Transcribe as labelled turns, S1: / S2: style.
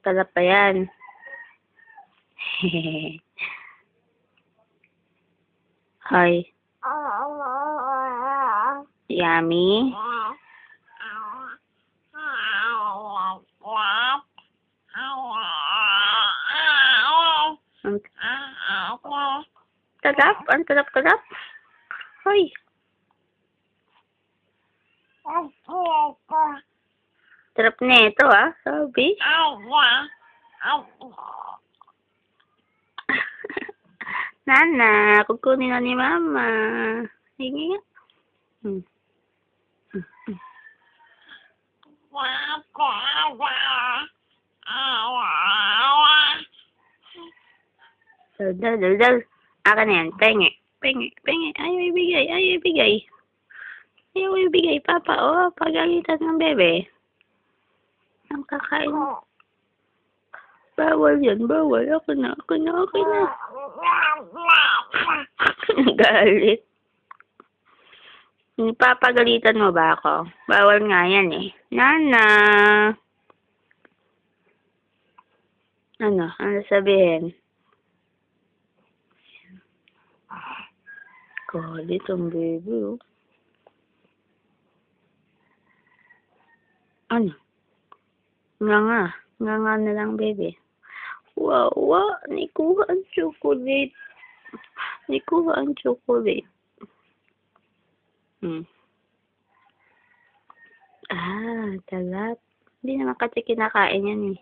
S1: Masarap pa yan. Hi. Yummy. Ang sarap. Hoy. Sarap na ito, sabi. Nana, kukunin na ni Mama. Sige nga. Dal. Akin na yan. Pengi. Ayaw ibigay. Papa, pagalitan ng bebe. Ang kakain. Bawal yan. Ako na. Galit. Papagalitan mo ba ako? Bawal nga yan eh. Nana. Ano sabihin? Galit ang baby, Ano? Nga na lang, baby. Wow, nikuha ang chocolate. Talap. Hindi naman kasi kinakain yan eh.